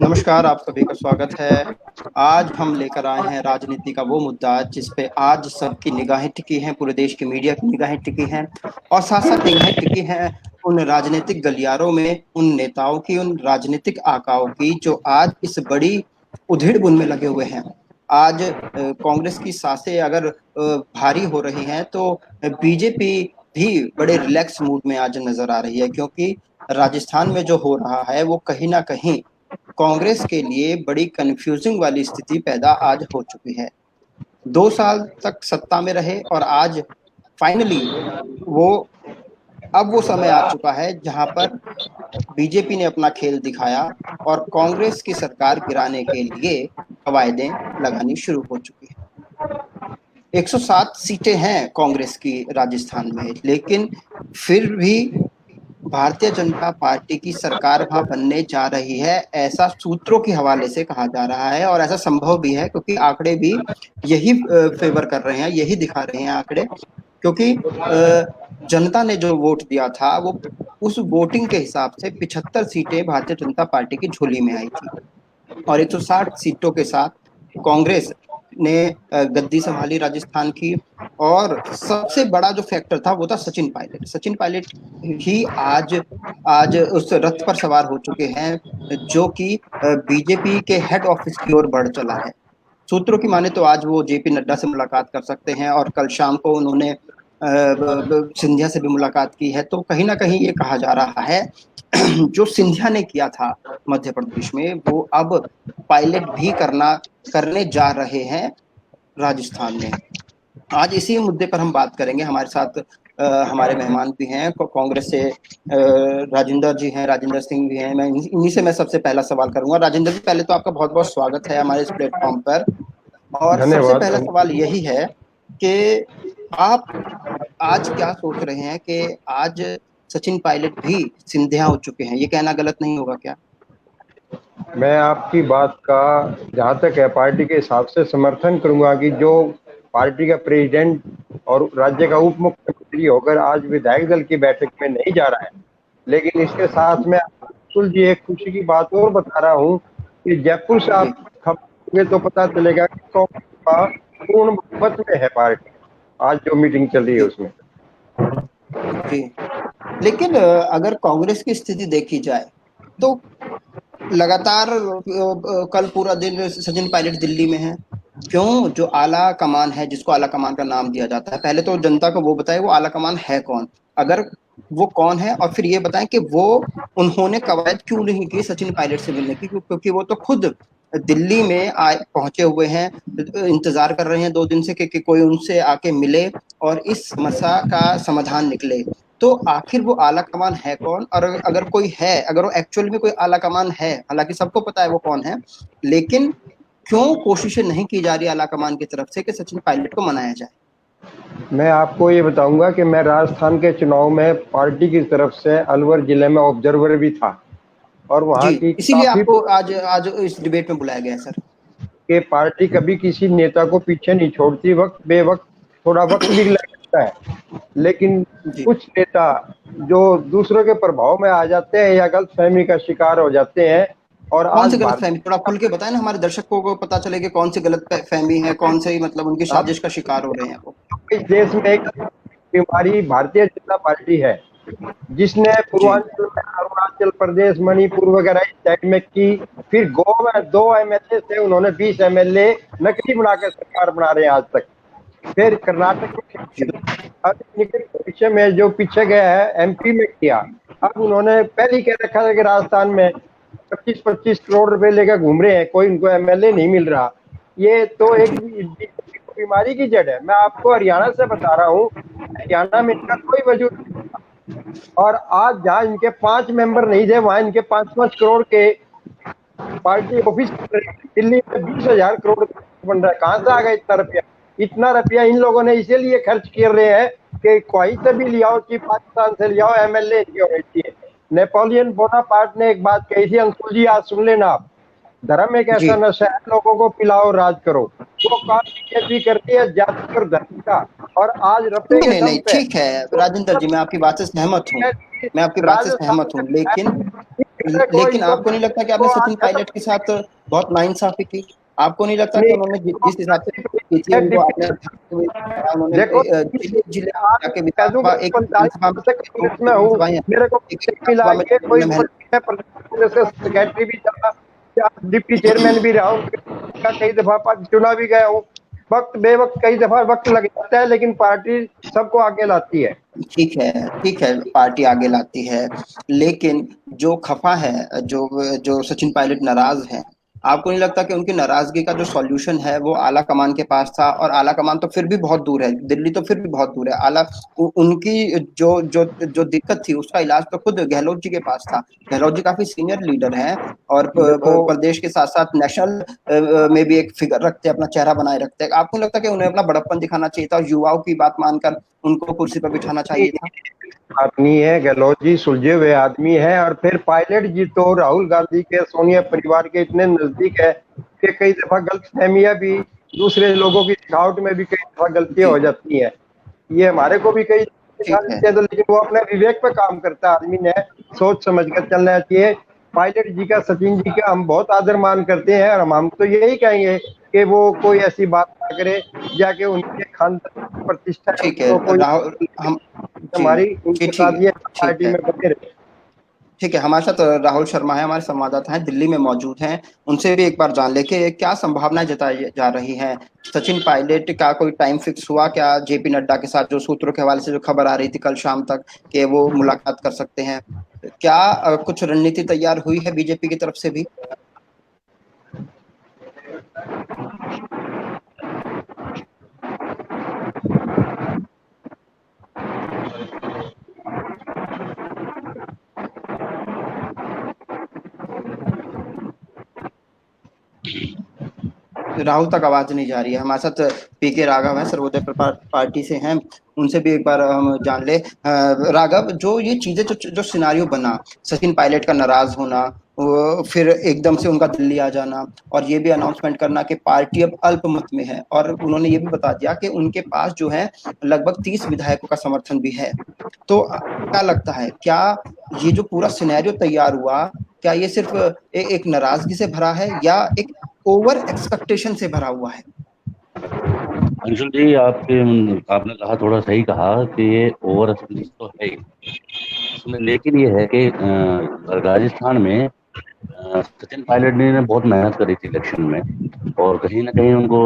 नमस्कार, आप सभी का स्वागत है। आज हम लेकर आए हैं राजनीति का वो मुद्दा जिस पे आज सबकी निगाहें टिकी हैं, पूरे देश की मीडिया की निगाहें टिकी हैं और साथ-साथ निगाहें टिकी हैं उन राजनीतिक गलियारों में, उन नेताओं की, उन राजनीतिक आकाओं की जो आज इस बड़ी उधेड़-बुन में लगे हुए हैं। आज कांग्रेस की सांसें अगर भारी हो रही हैं तो बीजेपी भी बड़े रिलैक्स मूड में आज नज़र आ रही है क्योंकि राजस्थान में जो हो रहा है वो कहीं न कहीं कांग्रेस के लिए बड़ी कन्फ्यूजिंग वाली स्थिति पैदा आज हो चुकी है। 2 साल तक सत्ता में रहे और आज फाइनली वो अब वो समय आ चुका है जहाँ पर बीजेपी ने अपना खेल दिखाया और कांग्रेस की सरकार गिराने के लिए कवायदें लगानी शुरू हो चुकी हैं। 107 सीटें हैं कांग्रेस की राजस्थान में, लेकिन फिर भी भारतीय जनता पार्टी की सरकार वहाँ बनने जा रही है, ऐसा सूत्रों के हवाले से कहा जा रहा है और ऐसा संभव भी है क्योंकि आंकड़े भी यही फेवर कर रहे हैं, यही दिखा रहे हैं आंकड़े क्योंकि जनता ने जो वोट दिया था वो उस वोटिंग के हिसाब से 75 सीटें भारतीय जनता पार्टी की झोली में आई थी और 160 सीटों के साथ कांग्रेस ने गद्दी संभाली राजस्थान की और सबसे बड़ा जो फैक्टर था वो था सचिन पायलट। सचिन पायलट ही आज आज उस रथ पर सवार हो चुके हैं जो कि बीजेपी के हेड ऑफिस की ओर बढ़ चला है। सूत्रों की माने तो आज वो जेपी नड्डा से मुलाकात कर सकते हैं और कल शाम को उन्होंने सिंधिया से भी मुलाकात की है। तो कहीं ना कहीं ये कहा जा रहा है जो सिंधिया ने किया था मध्य प्रदेश में वो अब पायलट भी करने जा रहे हैं राजस्थान में। आज इसी मुद्दे पर हम बात करेंगे। हमारे साथ हमारे मेहमान भी हैं कांग्रेस से राजेंद्र जी हैं, राजेंद्र सिंह भी हैं। मैं इन्हीं से मैं सबसे पहला सवाल करूंगा। राजेंद्र जी, पहले तो आपका बहुत बहुत स्वागत है हमारे इस प्लेटफॉर्म पर और सबसे धन्यवाद। पहला सवाल यही है कि आप आज क्या सोच रहे हैं कि आज सचिन पायलट भी सिंधिया हो चुके हैं, ये कहना गलत नहीं होगा क्या? मैं आपकी बात का जहाँ तक है पार्टी के हिसाब से समर्थन करूंगा कि जो पार्टी का प्रेसिडेंट और राज्य का उप मुख्यमंत्री होकर आज विधायक दल की बैठक में नहीं जा रहा है, लेकिन इसके साथ में बिल्कुल जी एक खुशी की बात और बता रहा हूँ कि जयपुर से आप खबरें तो पता चलेगा कि कांग्रेस का पूर्ण बहुमत में है पार्टी। आज जो मीटिंग चल रही है उसमें जी, लेकिन अगर कांग्रेस की स्थिति देखी जाए तो लगातार कल पूरा दिन सचिन पायलट दिल्ली में है। क्यों? जो आला कमान है, जिसको आला कमान का नाम दिया जाता है, पहले तो जनता को वो बताए वो आला कमान है कौन, अगर वो कौन है, और फिर ये बताएं कि वो उन्होंने कवायद क्यों नहीं की सचिन पायलट से मिलने की, क्योंकि वो तो खुद दिल्ली में आए पहुंचे हुए हैं, इंतजार कर रहे हैं 2 दिन से कि कोई उनसे आके मिले और इस मसला का समाधान निकले। तो आखिर वो आला कमान है कौन? और अगर कोई है, अगर वो एक्चुअल में कोई आला कमान है, हालांकि सबको पता है वो कौन है, लेकिन क्यों कोशिशें नहीं की जा रही आला कमान की तरफ से कि सचिन पायलट को मनाया जाए? मैं आपको ये बताऊंगा कि मैं राजस्थान के चुनाव में पार्टी की तरफ से अलवर जिले में ऑब्जर्वर भी था और वहाँ जी, की इसीलिए काफी आपको आज आज इस डिबेट में बुलाया गया है सर। कि पार्टी कभी किसी नेता को पीछे नहीं छोड़ती, वक्त बेवक्त थोड़ा वक्त भी लग सकता है, लेकिन जी, कुछ नेता जो दूसरों के प्रभाव में आ जाते हैं या गलतफहमी का शिकार हो जाते हैं। और कौन आज सी गलत फहमी, भारत थोड़ा खुल के बताएं ना, हमारे दर्शकों को पता चले कि कौन सी गलत फहमी है, कौन से मतलब उनकी अब साजिश का शिकार हो रहे हैं वो। इस देश में एक बीमारी भारतीय जनता पार्टी है जिसने जी, पूर्वांचल में अरुणाचल प्रदेश, मणिपुर वगैरह इस साइड में की। फिर गोवा में 2 एमएलए थे, उन्होंने 20 एमएलए नकली बना के सरकार बना रहे हैं आज तक। फिर कर्नाटक जी, में अब निकट भविष्य में जो पीछे गया है एमपी में किया। अब उन्होंने पहले ही कह रखा था कि राजस्थान में 25-25 करोड़ रुपए लेकर घूम रहे हैं, कोई उनको एमएलए नहीं मिल रहा। ये तो एक जी, बीमारी की जड़ है। मैं आपको हरियाणा से बता रहा हूँ, हरियाणा में इनका कोई वजूद नहीं था और आज जहाँ इनके 5 मेंबर नहीं थे वहां इनके 5-5 करोड़ के पार्टी ऑफिस दिल्ली में 20,000 करोड़ बन रहा है। कहां से आ गया इतना रुपया? इतना रुपया इन लोगों ने इसीलिए खर्च कर रहे हैं कि कहीं से भी लियाओ, कि पाकिस्तान से लियाओ, एमएलए की होनी चाहिए। नेपोलियन बोनापार्ट ने एक बात कही थी, अंकुल जी आज सुन लेना आप, धर्म एक जी। ऐसा नशा है, लोगों को पिलाओ राज करो। वो काम बीजेपी करती है जाति और धर्म का, और आज रुपए नहीं, के नहीं, दम नहीं, पे ठीक है राजेंद्र जी, मैं आपकी बात से सहमत हूँ। मैं आपकी बात से सहमत हूँ, लेकिन राजस्थान कोई लेकिन इनको आपको नहीं लगता कि आपने को सचिन आगे पायलट के साथ बहुत नाइंसाफी की? आपको नहीं लगता कि नहीं उन्होंने जिस हिसाब से की थी, उनको आपने भागते हुए दिखाया, उन्होंने देखो, जिले-जिले आज जाके कह दूं विधानसभा कि एक 45 विधानसभा में साल से दो कांग्रेस में हूँ, विधानसभाएँ हैं, मेरे को एक नहीं मिला विधानसभा में ये कोई उन्होंने मेहनत मैं कांग्रेस का सेक्रेटरी भी था या डिप्टी चेयरमैन भी रहा हूँ, कई दफा चुना भी गया हूँ। वक्त बेवक्त कई दफा वक्त लग जाता है, लेकिन पार्टी सबको आगे लाती है। ठीक है, पार्टी आगे लाती है, लेकिन जो खफा है, जो जो सचिन पायलट नाराज़ हैं, आपको नहीं लगता कि उनकी नाराज़गी का जो सॉल्यूशन है, वो आला कमान के पास था? और आला कमान तो फिर भी बहुत दूर है, दिल्ली तो फिर भी बहुत दूर है। उनकी जो जो जो दिक्कत थी, उसका इलाज तो खुद गहलोत जी के पास था। गहलोत जी काफ़ी सीनियर लीडर हैं और देखो, प्रदेश के साथ-साथ नेशनल में भी एक फिगर रखते हैं, अपना चेहरा बनाए रखते हैं। आपको नहीं लगता कि उन्हें अपना बड़प्पन दिखाना चाहिए था और युवाओं की बात मानकर उनको कुर्सी पर बिठाना चाहिए था? आदमी है गहलोत जी, सुलझे हुए आदमी है। और फिर पायलट जी तो राहुल गांधी के सोनिया परिवार के इतने नजदीक है कि कई दफा गलतफहमियां भी दूसरे लोगों की सिखावट में भी कई दफा गलतियां जी, हो जाती हैं। ये हमारे को भी कई सिखा ठीक है। देते हैं, तो लेकिन वो अपने विवेक पे काम करता है। आदमी ने सोच समझ कर चलना चाहिए। पायलट जी का, सचिन जी का हम बहुत आदर मान करते हैं, और हम तो यही कहेंगे कि वो कोई ऐसी बात ना करे जाके उनके खानदान की प्रतिष्ठा है ठीक है, उसको कोई, राहुल हम जी, हमारी जी, उनके साथ ये ठीक पार्टी है। में बने रहे। ठीक है, हमारे साथ राहुल शर्मा हैं, हमारे संवाददाता हैं, दिल्ली में मौजूद हैं। उनसे भी एक बार जान लें कि क्या संभावनाएँ जताई जा रही हैं? सचिन पायलट का कोई टाइम फिक्स हुआ क्या जेपी नड्डा के साथ? जो सूत्रों के हवाले से जो खबर आ रही थी कल शाम तक कि वो मुलाकात कर सकते हैं। क्या कुछ रणनीति तैयार हुई है बीजेपी की तरफ से भी? राहुल तक आवाज नहीं जा रही है। हमारे साथ पीके राघव हैं, सर्वोदय पार्टी से हैं। उनसे भी एक बार हम जान ले। राघव, जो ये चीजें जो जो सिनारियो बना, सचिन पायलट का नाराज होना, फिर एकदम से उनका दिल्ली आ जाना और ये भी अनाउंसमेंट करना कि पार्टी अब अल्पमत में है, और उन्होंने ये भी बता दिया कि उनके पास जो है लगभग 30 विधायकों का समर्थन भी है। तो क्या लगता है, क्या ये जो पूरा सिनेरियो तैयार हुआ, क्या ये सिर्फ एक नाराजगी से भरा है या एक ओवर एक्सपेक्टेशन से भरा हुआ है? अंशुल जी, आपने कहा, थोड़ा सही कहा कि ये ओवर एक्सपेक्टेशन तो है ही इसमें, लेकिन ये है कि राजस्थान में सचिन पायलट ने बहुत मेहनत करी थी इलेक्शन में, और कहीं ना कहीं उनको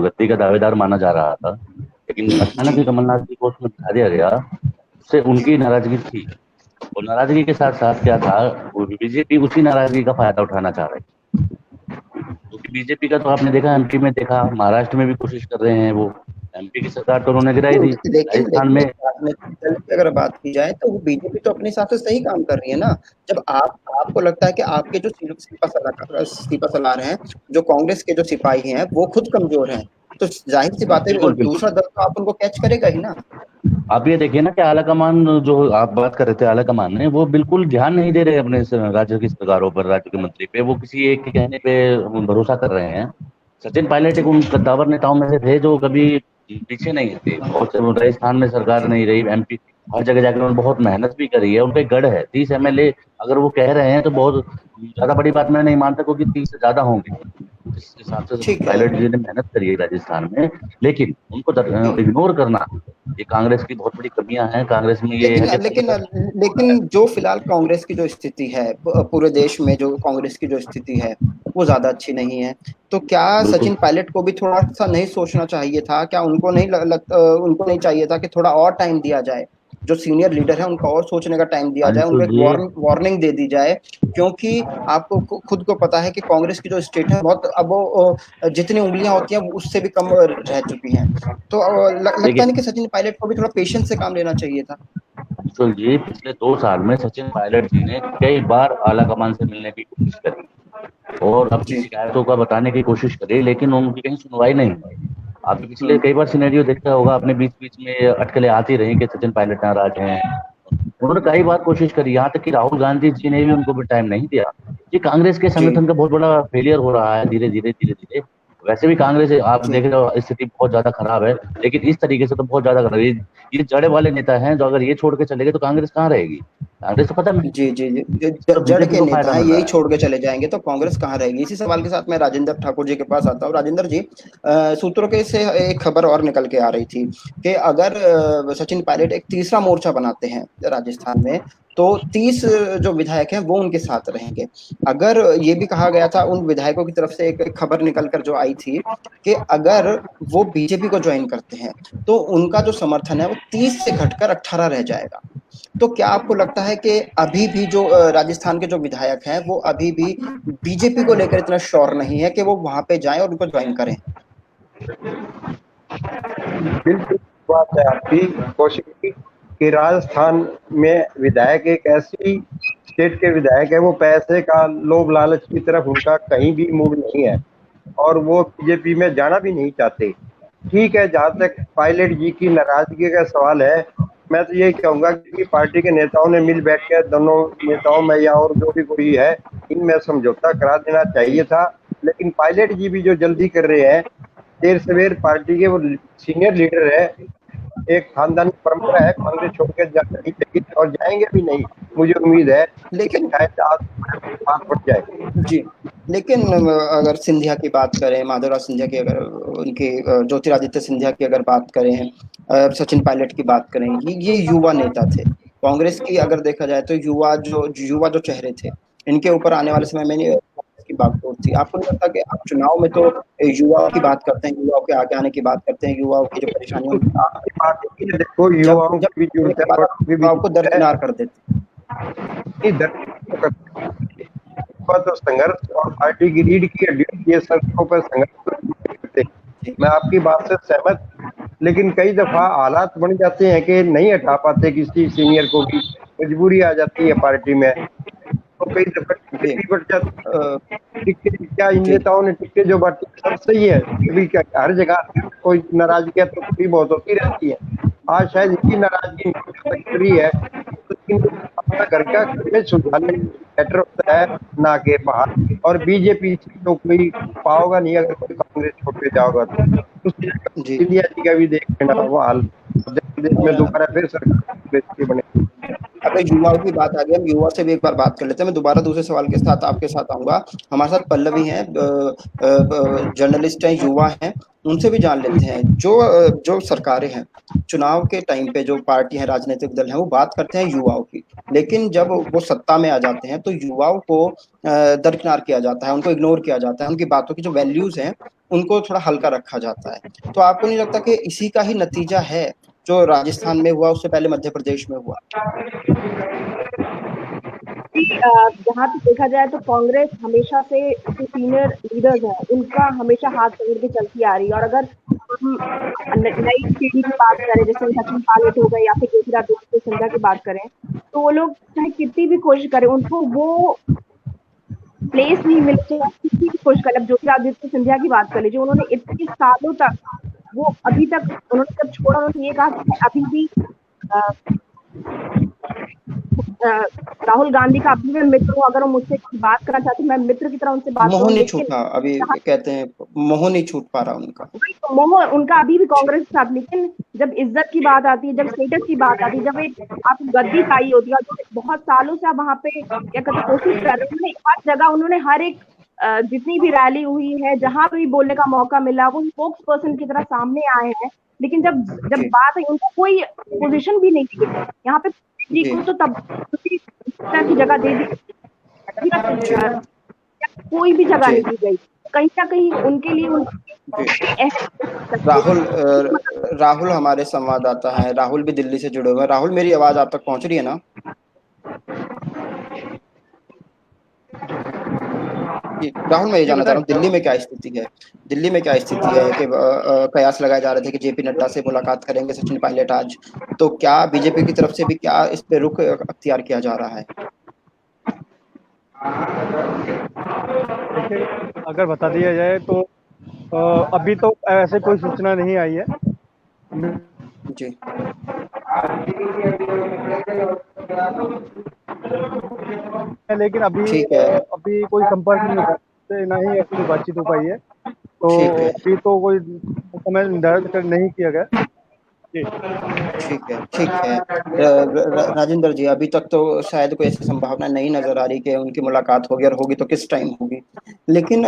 गद्दी का दावेदार माना जा रहा था, लेकिन अचानक जी, ही कमलनाथ जी को उसमें बिठा दिया गया। उससे उनकी नाराजगी थी, और नाराजगी के साथ साथ क्या था, बीजेपी उसी नाराजगी का फायदा उठाना चाह रही है। क्योंकि बीजेपी का तो आपने देखा, एमपी में देखा, महाराष्ट्र में भी कोशिश कर रहे हैं वो। एमपी की सरकार तो उन्होंने गिराई नहीं, थी, लेकिन राजस्थान लेकिन में। राजनीतिक दल की अगर बात की जाए तो वो बीजेपी तो अपने हिसाब से सही काम कर रही है ना। जब आपको लगता है कि आपके जो सिपा सलार हैं, जो कांग्रेस के जो सिपाही हैं, वो खुद कमजोर हैं, तो जाहिर सी बात है बिल्कुल बिल्कुल। दूसरा दल तो आप उनको कैच करेगा ही ना। आप ये देखिए ना कि आला कमान, जो आप बात कर रहे थे, आला कमान ने वो बिल्कुल ध्यान नहीं दे रहे अपने राज्य की सरकारों पर, राज्य के मंत्री पे, वो किसी एक के कहने पे भरोसा कर रहे हैं। सचिन पायलट एक जी, उन कद्दावर नेताओं में से थे जो कभी पीछे नहीं थे। बहुत से राजस्थान में सरकार जी, नहीं रही, एमपी हर जगह जाकर उन्होंने बहुत मेहनत भी करी है। उनका एक गढ़ है, 30 एमएलए अगर वो कह रहे हैं तो बहुत ज्यादा बड़ी बात मैं नहीं मानता, क्योंकि 30 से ज्यादा होंगे जिस हिसाब से सचिन ठीक है। पायलट जी ने मेहनत करी है राजस्थान में। लेकिन उनको नहीं, इग्नोर करना, ये कांग्रेस की बहुत बड़ी कमियां हैं। कांग्रेस में ये लेकिन है कि पहले लेकिन लेकिन जो फिलहाल कांग्रेस की जो स्थिति है, पूरे देश में जो कांग्रेस की जो स्थिति है, वो ज्यादा अच्छी नहीं है। तो क्या बिल्कुल। सचिन पायलट को भी थोड़ा सा नहीं सोचना चाहिए था? क्या उनको नहीं उनको नहीं चाहिए था कि थोड़ा और टाइम दिया जाए? जो सीनियर लीडर है उनको और सोचने का टाइम दिया जाए, उनको अंशुल एक जी, वार्निंग दे दी जाए। क्योंकि आपको खुद को पता है कि कांग्रेस की जो स्टेट है बहुत, अब वो जितनी उंगलियां होती हैं वो उससे भी कम रह चुकी हैं। तो लगता देखिए नहीं कि सचिन पायलट को भी थोड़ा पेशेंस से काम लेना चाहिए था? अंशुल जी, पिछले 2 साल में सचिन पायलट जी ने कई बार आला कमान से मिलने की कोशिश करी और अपनी जी। शिकायतों का बताने की कोशिश करी, लेकिन उनकी कहीं सुनवाई नहीं हुई। आपने पिछले हुँ। कई बार सिनेरियो देखा होगा, अपने बीच बीच में अटकलें आती रही कि सचिन पायलट नाराज हैं। उन्होंने कई बार कोशिश करी, यहाँ तक कि राहुल गांधी जी ने भी उनको भी टाइम नहीं दिया। ये कांग्रेस के जी, संगठन का बहुत बड़ा फेलियर हो रहा है, धीरे धीरे धीरे धीरे। वैसे भी कांग्रेस, आप जी। देख रहे हो, स्थिति बहुत ज्यादा खराब है, लेकिन इस तरीके से तो बहुत ज्यादा खराब है। ये जड़े वाले नेता हैं, जो अगर ये छोड़ के चले गए तो कांग्रेस कहाँ रहेगी। कांग्रेस तो पता नहीं, जी जी जी, इससे तो जड़ बीजेपी के को नेता फायदा हैं, मिल रहा यही है। छोड़ के चले जाएंगे तो कांग्रेस कहाँ रहेगी। इसी सवाल के साथ मैं राजेंद्र ठाकुर जी के पास आता हूँ। राजेंद्र जी, सूत्रों के से एक खबर और निकल के आ रही थी कि अगर सचिन पायलट एक तीसरा मोर्चा बनाते हैं राजस्थान में, तो 30 जो विधायक हैं वो उनके साथ रहेंगे। अगर ये भी कहा गया था उन विधायकों की तरफ से, एक खबर निकल कर जो आई थी कि अगर वो बीजेपी को ज्वाइन करते हैं तो उनका जो समर्थन है वो 30 से घटकर 18 रह जाएगा। तो क्या आपको लगता है कि अभी भी जो राजस्थान के जो विधायक हैं वो अभी भी बीजेपी को लेकर इतना श्योर नहीं है कि वो वहां पे जाएं और उनको ज्वाइन करें? बिल्कुल बात है आपकी। कोशिश की कि राजस्थान में विधायक एक ऐसी स्टेट के विधायक है, वो पैसे का लोभ लालच की तरफ उनका कहीं भी मूड नहीं है और वो बीजेपी में जाना भी नहीं चाहते। ठीक है, जहां तक पायलट जी की नाराजगी का सवाल है, मैं तो यही कहूंगा कि पार्टी के नेताओं ने मिल बैठ कर, दोनों नेताओं में या और जो भी कोई है, इनमें समझौता करा देना चाहिए था। लेकिन पायलट जी भी जो जल्दी कर रहे हैं, देर सवेर, पार्टी के वो सीनियर लीडर है, एक खानदानी परंपरा है, कांग्रेस छोड़ के जाना नहीं चाहिए और जाएंगे भी नहीं। मुझे उम्मीद है कि लेकिन शायद आज बात बढ़ जाए। जी, लेकिन अगर सिंधिया की बात करें, माधवराज सिंधिया की, अगर उनकी ज्योतिरादित्य सिंधिया की अगर बात करें, सचिन पायलट की बात करें, ये युवा नेता थे कांग्रेस की। अगर देखा जाए तो युवा जो चेहरे थे, इनके ऊपर आने वाले समय में नहीं कांग्रेस की बागडोर थी। आपको नहीं लगता कि आप चुनाव में तो युवाओं की बात करते हैं, युवाओं के आगे आने की बात करते हैं, युवाओं की जो परेशानियों की बात आपकी करते बात हैं, ठीक है, देखो लेकिन जब युवाओं जब की भी होने जरूरत के है, बाद आप बड़ों की भी युवाओं को जरूरत है। दरकिनार कर देते ये तो संघर्ष और पार्टी की रीढ़ की हड्डी होती है, सड़कों पर संघर्ष करते हैं। हैं। मैं आपकी बात से सहमत, लेकिन कई दफा हालात बन जाते हैं कि नहीं हटा पाते किसी सीनियर को भी, मजबूरी आ जाती है पार्टी में, तो कई दफा टिकटें जी भी बढ़ जाती है। अ, टिकटें क्या, इन जी नेताओं ने टिकटें जो बांटी सब सही है, अभी क्या हर जगह कोई नाराजगी तो थोड़ी बहुत होती रहती है। आज शायद इनकी नाराजगी नहीं हो सकती रही है, लेकिन अपना घर का में सुधारने बेटर होता है ना कि बाहर। और बीजेपी से तो कोई पाओगा नहीं अगर कोई कांग्रेस छोड़ के जाओगा तो। उसकी जी। जगह इंडिया जी का भी देख लेना वो हाल, मध्य प्रदेश में दोबारा फिर सरकार कांग्रेस की बने। अगर युवाओं की बात आ गई, हम युवा से भी एक बार बात कर लेते हैं। मैं दोबारा दूसरे सवाल के साथ आपके साथ आऊंगा। हमारे साथ पल्लवी हैं, जर्नलिस्ट हैं, युवा हैं, उनसे भी जान लेते हैं। जो सरकारें हैं, चुनाव के टाइम पे जो पार्टी है, राजनीतिक दल है, वो बात करते हैं युवाओं की, लेकिन जब वो सत्ता में आ जाते हैं तो युवाओं को दरकिनार किया जाता है, उनको इग्नोर किया जाता है, उनकी बातों की जो वैल्यूज हैं उनको थोड़ा हल्का रखा जाता है। तो आपको नहीं लगता कि इसी का ही नतीजा है जो राजस्थान में हुआ, उससे पहले मध्य प्रदेश में हुआ? जहाँ तक देखा जाए तो कांग्रेस हमेशा से जो सीनियर लीडर्स हैं उनका हमेशा हाथ पकड़ के चलती आ रही है। और अगर हम नई पीढ़ी की बात करें, जैसे सचिन पायलट हो गए या फिर ज्योतिरादित्य सिंधिया की बात करें, तो वो लोग चाहे कितनी भी कोशिश करें, उनको वो प्लेस नहीं मिले, चाहे कितनी भी कोशिश करें। अब ज्योतिरादित्य सिंधिया की बात कर लीजिए, उन्होंने इतने सालों तक, वो अभी तक, उन्होंने जब छोड़ा उन्होंने ये कहा कि मैं अभी भी राहुल गांधी का अभी मैं मित्र हूँ, अगर वो मुझसे कुछ बात करना चाहते मैं मित्र की तरह उनसे बात मोह करूँ। नहीं लेकिन छूटा, अभी कहते हैं मोह नहीं छूट पा रहा उनका। मोह उनका अभी भी कांग्रेस के साथ। लेकिन जब इज्जत की बात आती है, जब स्टेटस की बात आती है, जब एक आप गद्दी पाई होती है, और बहुत सालों से आप वहां पे क्या कहते कोशिश कर रहे हैं, हर जगह उन्होंने हर एक जितनी भी रैली हुई है, जहां भी बोलने का मौका मिला, वो स्पोक्स पर्सन की तरह सामने आए हैं। लेकिन जब जब जी बात है, उनको कोई पोजीशन भी नहीं दी गई यहाँ पे। जी जी को तो तब की जगह दे दी, जी कोई भी जगह जी नहीं दी गई। कहीं ना कहीं उनके लिए जी। राहुल राहुल हमारे संवाददाता हैं, राहुल भी दिल्ली से जुड़े हुए हैं। राहुल, मेरी आवाज आप तक पहुंच रही है ना? जी, राहुल, मैं ये जी जानना चाह रहा बताएं। हूँ दिल्ली में क्या स्थिति है। दिल्ली में क्या स्थिति है कि कयास लगाए जा रहे थे कि जेपी नड्डा से मुलाकात करेंगे सचिन पायलट आज, तो क्या बीजेपी की तरफ से भी क्या इस पे रुख अख्तियार किया जा रहा है? देखिए, अगर बता दिया जाए तो अभी तो ऐसे कोई सूचना नहीं आई है, जी लेकिन अभी ठीक है अभी कोई संपर्क नहीं हो पाया, ना ही कोई बातचीत हो पाई है। तो ठीक है अभी तो कोई समय निर्धारित नहीं किया गया। जी। ठीक है, ठीक है। राजेंद्र जी, अभी तक तो शायद कोई ऐसी संभावना नहीं नजर आ रही कि उनकी मुलाकात होगी, और होगी तो किस टाइम होगी। लेकिन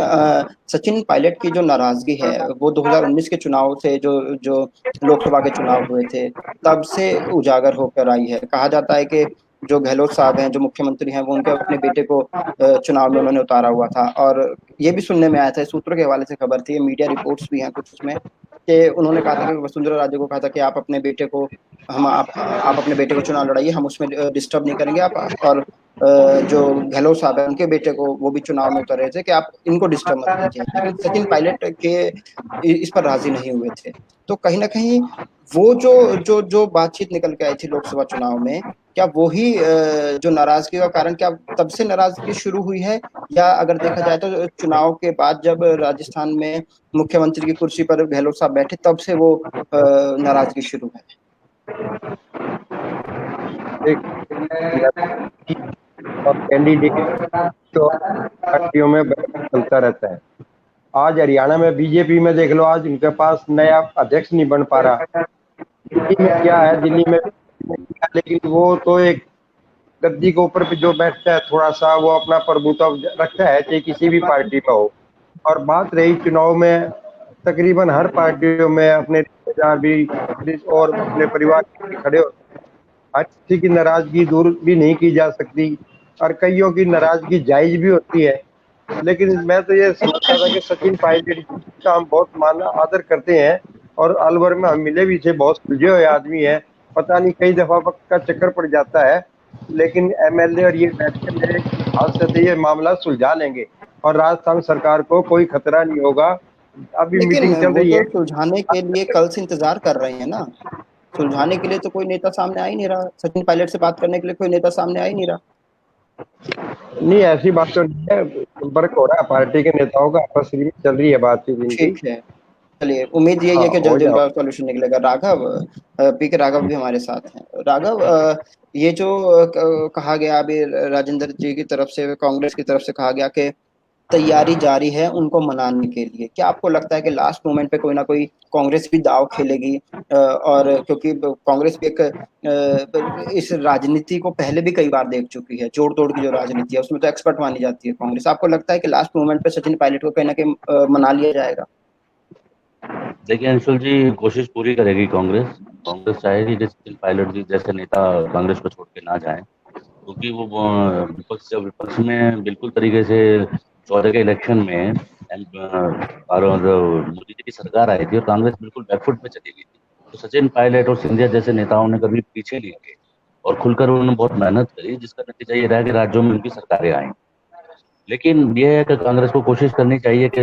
सचिन पायलट की जो नाराजगी है वो 2019 के चुनाव से, जो जो लोकसभा के चुनाव हुए थे, तब से उजागर होकर आई है। कहा जाता है कि जो गहलोत साहब हैं, जो मुख्यमंत्री हैं, वो उनके अपने बेटे को चुनाव में उन्होंने उतारा हुआ था। और ये भी सुनने में आया था, सूत्रों के हवाले से खबर थी, मीडिया रिपोर्ट्स भी हैं कुछ उसमें, कि उन्होंने कहा था कि वसुंधरा राजे को कहा था कि आप अपने बेटे को, आप अपने बेटे को चुनाव लड़ाइए, हम उसमें डिस्टर्ब नहीं करेंगे। आप और जो गहलोत साहब है उनके बेटे को, वो भी चुनाव में उतर रहे थे कि आप इनको डिस्टर्ब मत कीजिए। लेकिन सचिन पायलट के इस पर राजी नहीं हुए थे। तो कहीं ना कहीं वो जो बातचीत निकल के आई थी लोकसभा चुनाव में, क्या वो ही जो नाराजगी का कारण, क्या तब से नाराजगी शुरू हुई है, या अगर देखा जाए तो चुनाव के बाद जब राजस्थान में मुख्यमंत्री की कुर्सी पर गहलोत साहब बैठे, तब से वो नाराजगी शुरू है? एक और कैंडिडेट तो पार्टियों में चलता रहता है। आज हरियाणा में बीजेपी में देख लो, आज उनके पास नया अध्यक्ष नहीं बन पा रहा। दिल्ली में क्या है, दिल्ली में लेकिन वो तो एक गद्दी के ऊपर पे जो बैठता है, थोड़ा सा वो अपना प्रभुत्व रखता है, चाहे किसी भी पार्टी में हो। और बात रही चुनाव में, तकरीबन हर पार्टियों में अपने रिश्तेदार भी और अपने परिवार के भी खड़े होते हैं। हर किसी की नाराजगी दूर भी नहीं की जा सकती, और कईयों की नाराजगी जायज भी होती है। लेकिन मैं तो ये समझता था कि सचिन पायलट का हम बहुत माना आदर करते हैं, और अलवर में हम मिले भी थे, बहुत सुलझे हुए आदमी है। पता नहीं कई दफा वक्त का चक्कर पड़ जाता है, लेकिन एमएलए और ये बैठ के मेरे हाथ से तो ये मामला सुलझा लेंगे, और राजस्थान सरकार को कोई खतरा नहीं होगा। अभी लेकिन मीटिंग चल वो रही तो है। सुलझाने के लिए कल से इंतजार कर रहे हैं ना। सुलझाने के लिए तो कोई नेता सामने आ ही नहीं रहा, सचिन पायलट से बात करने के लिए कोई नेता सामने आ ही नहीं रहा। नहीं, ऐसी बात तो नहीं है, संपर्क हो रहा है पार्टी के नेताओं का, आपस में चल रही है बातचीत इनकी। ठीक है, चलिए, उम्मीद यही हाँ, है कि हो जल्दी जाओ। उनका सॉल्यूशन निकलेगा। राघव, पी के राघव भी हमारे साथ हैं। राघव, ये जो कहा गया अभी राजेंद्र जी की तरफ से, कांग्रेस की तरफ से कहा गया कि तैयारी जारी है उनको मनाने के लिए, क्या आपको लगता है कि लास्ट मोमेंट पे कोई ना कोई कांग्रेस भी दाव खेलेगी? और क्योंकि कांग्रेस भी एक इस राजनीति को पहले भी कई बार देख चुकी है, जोड़ तोड़ की जो राजनीति है उसमें तो एक्सपर्ट मानी जाती है कांग्रेस। आपको लगता है कि लास्ट मोमेंट पे सचिन पायलट को कहीं ना कहीं मना लिया जाएगा? देखिए अंशुल जी, कोशिश पूरी करेगी कांग्रेस। कांग्रेस चाहेगी कि सचिन पायलट जी जैसे नेता कांग्रेस को छोड़ के ना जाएं, क्योंकि वो विपक्ष में बिल्कुल तरीके से 14 के इलेक्शन में और मोदी जी की सरकार आई थी और कांग्रेस बिल्कुल बैकफुट पे चली गई थी। तो सचिन पायलट और सिंधिया जैसे नेताओं ने कभी पीछे नहीं हटे और खुलकर उन्होंने बहुत मेहनत करी, जिसका नतीजा ये रहा कि राज्यों में उनकी सरकारें आई। लेकिन ये है कि कांग्रेस को कोशिश करनी चाहिए कि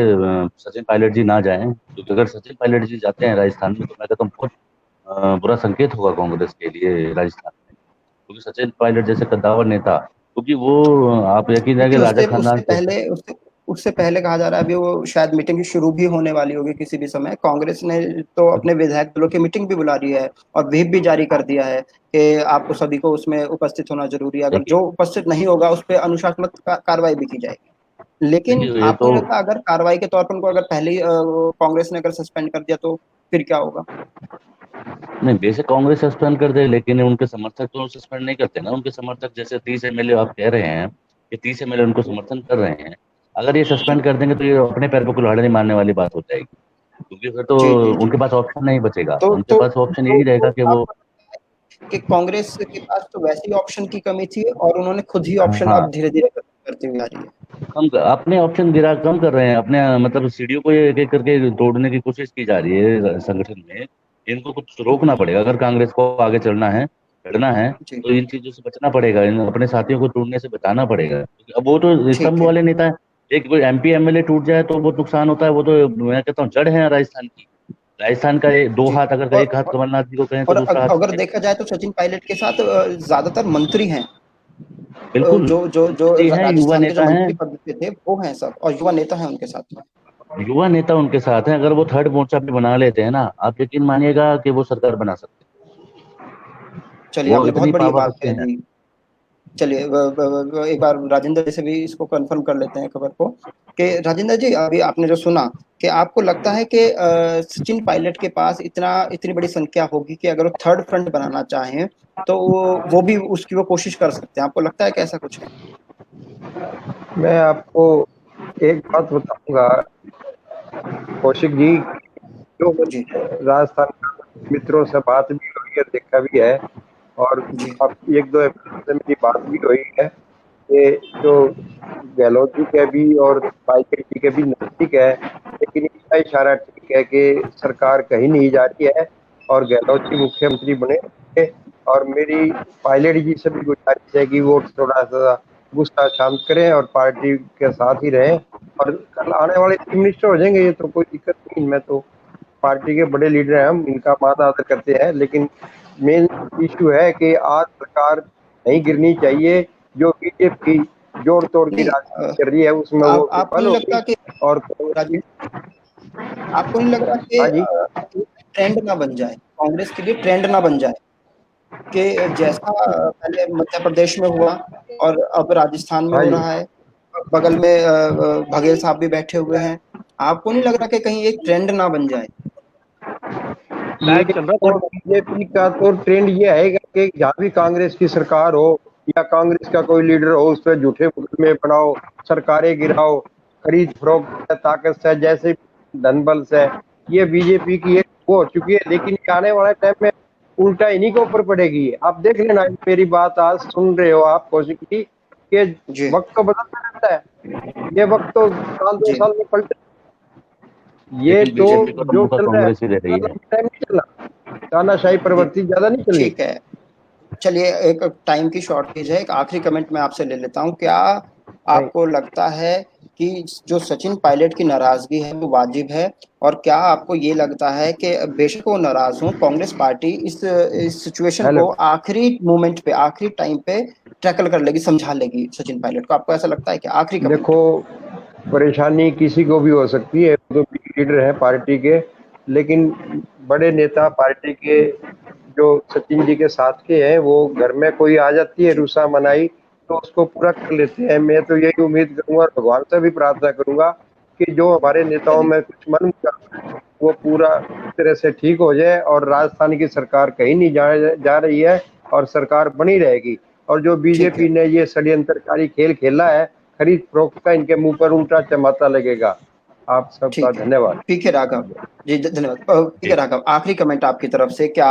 सचिन पायलट जी ना जाएं, क्योंकि अगर सचिन पायलट जी जाते हैं राजस्थान में तो मैं कहता हूँ बहुत बुरा संकेत होगा कांग्रेस के लिए राजस्थान में। क्योंकि सचिन पायलट जैसे कद्दावर नेता, क्योंकि वो आप यकीन है कि लेकिन राजा उससे खानदान उससे से है। पहले उससे उससे पहले कहा जा रहा है अभी वो शायद मीटिंग शुरू भी होने वाली होगी किसी भी समय। कांग्रेस ने तो अपने विधायक दलों की मीटिंग भी बुला रही है और व्हिप भी जारी कर दिया है कि आपको सभी को उसमें उपस्थित होना जरूरी है, अगर देखिए जो उपस्थित नहीं होगा उस पर अनुशासनात्मक कार्रवाई भी की जाएगी। लेकिन देखिए ये आपको तो नहीं लगता अगर कार्रवाई के तौर पर उनको अगर पहले ही कांग्रेस ने अगर सस्पेंड कर दिया तो फिर क्या होगा? नहीं, बेशक कांग्रेस सस्पेंड कर दे, लेकिन उनके समर्थक तो सस्पेंड नहीं करते ना। उनके समर्थक जैसे 30 एमएलए आप कह रहे हैं, ये 30 एमएलए उनको समर्थन कर रहे हैं। अगर ये सस्पेंड कर देंगे तो ये अपने पैर पर कुल्हाड़ी मारने वाली बात हो जाएगी, क्योंकि फिर तो जी जी जी। उनके पास ऑप्शन नहीं बचेगा। तो उनके तो पास ऑप्शन यही रहेगा कि वो आप कि कांग्रेस के पास तो वैसे ही ऑप्शन की कमी थी और उन्होंने खुद ही ऑप्शन हाँ अब धीरे धीरे करती हुई आ रही है। अपने ऑप्शन गिरा कम कर रहे हैं, अपने मतलब सीढ़ियों को एक एक करके तोड़ने की कोशिश की जा रही है संगठन में। इनको कुछ रोकना पड़ेगा अगर कांग्रेस को आगे चलना है, लड़ना है। जी, तो इन चीजों से बचना पड़ेगा, इन अपने साथियों को टूटने से बचाना पड़ेगा, क्योंकि अब वो तो ठीक स्तंभ है। वाले नेता है। एक कोई एमपी एमएलए टूट जाए तो बहुत नुकसान होता है, वो तो मैं कहता हूँ जड़ है राजस्थान की। राजस्थान का दो जी। हाथ, अगर एक हाथ कमलनाथ जी को कहें तो दूसरा हाथ अगर संजय देखा जी। जाए तो सचिन पायलट के साथ ज्यादातर मंत्री हैं। बिल्कुल जो जी हैं, युवा राजस्थान के जो नेता हैं। मंत्री पद पे थे वो हैं सब, और युवा नेता हैं उनके साथ में। युवा नेता उनके साथ हैं, अगर वो थर्ड मोर्चा पे बना लेते हैं ना, आप यकीन मानिएगा कि वो सरकार बना सकते हैं। चलिए, वो आपने बहुत इतनी बढ़िया पावर बात रखते कह हैं। दी। चलिए, एक बार राजेंद्र जी से भी इसको कंफर्म कर लेते हैं खबर को, कि राजेंद्र जी अभी आपने जो सुना कि आपको लगता है कि सचिन पायलट के पास इतनी बड़ी संख्या होगी कि अगर वो थर्ड फ्रंट बनाना चाहें तो वो भी उसकी वो कोशिश कर सकते हैं? आपको लगता है कि ऐसा कुछ है? मैं आपको एक बात बताऊंगा कौशिक जी, जो जी राजस्थान के मित्रों से बात भी हुई है, देखा भी है, और जी अब एक दो एपिसोड से मेरी बात भी हुई है कि जो गहलोत जी के भी और पायलट जी के भी नजदीक है, लेकिन इसका इशारा ठीक है कि सरकार कहीं नहीं जा रही है और गहलोत जी मुख्यमंत्री बने रहेंगे। और मेरी पायलट जी से भी गुजारिश है कि वो थोड़ा सा गुस्सा शांत करें और पार्टी के साथ ही रहें, और कल आने वाले चीफ मिनिस्टर हो जाएंगे, ये तो कोई दिक्कत नहीं। मैं तो पार्टी के बड़े लीडर हैं, हम इनका मान आदर करते हैं, लेकिन मेन इश्यू है कि आज सरकार नहीं गिरनी चाहिए। जो बीजेपी जोड़ तोड़ की नहीं राजनीति कर रही है उसमें वो आपको विफल नहीं होगी। लगता कि और कांग्रेस आपको नहीं लग रहा कि हाँ जी, ट्रेंड ना बन जाए, कांग्रेस के लिए ट्रेंड ना बन जाए कि जैसा पहले मध्य प्रदेश में हुआ और अब राजस्थान में हाँ हो जी, रहा है, बगल में बघेल साहब भी बैठे हुए हैं। आपको नहीं लग रहा कि कहीं एक ट्रेंड ना बन जाए? बैच लेकिन चल रहा तो था। बीजेपी का तो ट्रेंड ये आएगा कि जहाँ भी कांग्रेस की सरकार हो या कांग्रेस का कोई लीडर हो, उस पर झूठे मुकदमे बनाओ, सरकारें गिराओ, खरीद फरोख्त ताकत से, जैसे धन बल से, ये बीजेपी की एक वो हो चुकी है। लेकिन ये आने वाले टाइम में उल्टा इन्हीं के ऊपर पड़ेगी। आप देख लेना, मेरी बात आज सुन रहे हो आप कौशिक जी, कि जी वक्त तो बदलता रहता है, ये वक्त तो साल दो जी साल में पलट, ये लेकिन तो बीजेपी को तो जो मौका चल रहा है कांग्रेस ही दे रही है। टाइम नहीं चलना, तानाशाही जी प्रवृत्ति ज्यादा नहीं चलनी। ठीक है। चलिए, एक टाइम की शॉर्टेज है, एक आखिरी कमेंट मैं आपसे ले लेता हूँ। क्या नहीं, आपको लगता है कि जो सचिन पायलट की नाराजगी है वो वाजिब है? और क्या आपको ये लगता है कि बेशक वो नाराज हो, कांग्रेस पार्टी इस सिचुएशन हेलो, को आखिरी मोमेंट पे, आखिरी टाइम पे टैकल कर लेगी, समझा लेगी सचिन पायलट को? आपको ऐसा लगता है कि आखिरी कमेंट? देखो, परेशानी किसी को भी हो सकती है, जो लीडर है पार्टी के, लेकिन बड़े नेता पार्टी के जो सचिन जी के साथ के हैं, वो घर में कोई आ जाती है जी रुसा मनाई तो उसको पूरा कर लेते हैं। मैं तो यही उम्मीद करूंगा और भगवान से भी प्रार्थना करूंगा कि जो हमारे नेताओं चलिए में कुछ मन मुटाव है वो पूरा तरह से ठीक हो जाए, और राजस्थान की सरकार कहीं नहीं जा रही है और सरकार बनी रहेगी। और जो ठीक है। बीजेपी ने ये षड्यंत्रकारी खेल खेला है, खरीद फरोख्त का, इनके मुंह पर उल्टा चमाता लगेगा। आप सबका ठीक है। धन्यवाद। पीके राघव जी, धन्यवाद। पीके जी राघव, आखिरी कमेंट आपकी तरफ से। क्या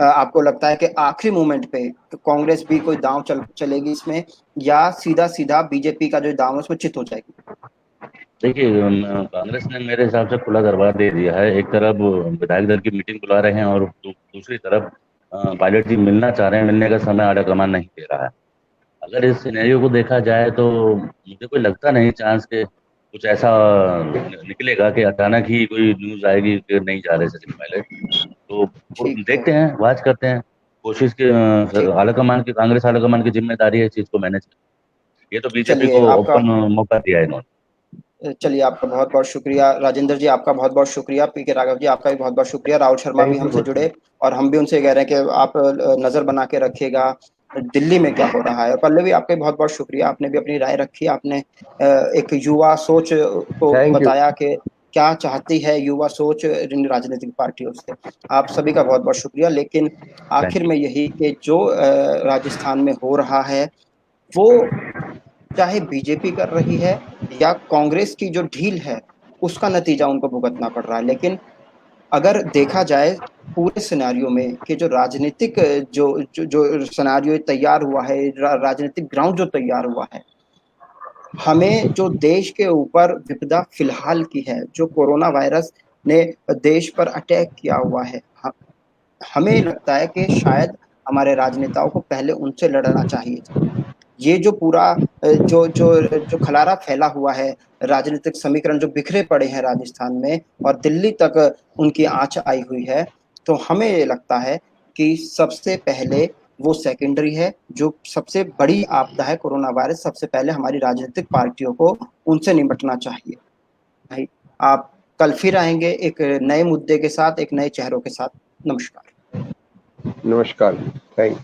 आपको लगता है कि आखिरी मोमेंट पे कांग्रेस भी कोई दांव चलेगी इसमें, या सीधा सीधा बीजेपी का जो दांव है उसमें चित हो जाएगी? देखिए, कांग्रेस ने मेरे हिसाब से खुला दरबार दे दिया है। एक तरफ विधायक दल की मीटिंग बुला रहे हैं और दूसरी तरफ पायलट जी मिलना चाह रहे हैं, मिलने का समय आलाकमान नहीं दे रहा है। अगर इस सिनेरियो को देखा जाए तो मुझे कोई लगता नहीं चांस के कुछ ऐसा निकलेगा कि अचानक ही कोई न्यूज आएगी कि नहीं जा रहे सचिन पायलट। तो ठीक है। देखते हैं, वाच करते हैं। कोशिश के ठीक। आलाकमान की, कांग्रेस आलाकमान की जिम्मेदारी है इस चीज को मैनेज करना। ये तो बीजेपी चलिए को आपका ओपन मौका दिया है इन्होंने। चलिए आपका बहुत बहुत शुक्रिया राजेंद्र जी, आपका बहुत बहुत शुक्रिया। पीके राघव जी, आपका भी बहुत बहुत शुक्रिया। राहुल शर्मा भी थैंक हमसे यू। जुड़े और हम भी उनसे कह रहे हैं कि आप नजर बना के रखिएगा दिल्ली में क्या हो रहा है। और पल्लवी, आपका भी बहुत बहुत शुक्रिया, आपने भी अपनी राय रखी। आपने एक युवा सोच को थैंक यू। बताया कि क्या चाहती है युवा सोच इन राजनीतिक पार्टियों से। आप सभी का बहुत बहुत शुक्रिया। लेकिन थैंक आखिर यू। में यही कि जो राजस्थान में हो रहा है वो चाहे बीजेपी कर रही है या कांग्रेस की जो ढील है उसका नतीजा उनको भुगतना पड़ रहा है। लेकिन अगर देखा जाए पूरे सिनेरियो में कि जो राजनीतिक जो सिनेरियो तैयार हुआ है, राजनीतिक ग्राउंड जो तैयार हुआ है, हमें जो देश के ऊपर विपदा फिलहाल की है, जो कोरोना वायरस ने देश पर अटैक किया हुआ है, हमें लगता है कि शायद हमारे राजनेताओं को पहले उनसे लड़ना चाहिए। ये जो पूरा जो जो जो खलारा फैला हुआ है, राजनीतिक समीकरण जो बिखरे पड़े हैं राजस्थान में और दिल्ली तक उनकी आंच आई हुई है, तो हमें ये लगता है कि सबसे पहले वो सेकेंडरी है। जो सबसे बड़ी आपदा है कोरोना वायरस, सबसे पहले हमारी राजनीतिक पार्टियों को उनसे निपटना चाहिए। भाई, आप कल फिर आएंगे एक नए मुद्दे के साथ, एक नए चेहरों के साथ। नमस्कार। नमस्कार। थैंक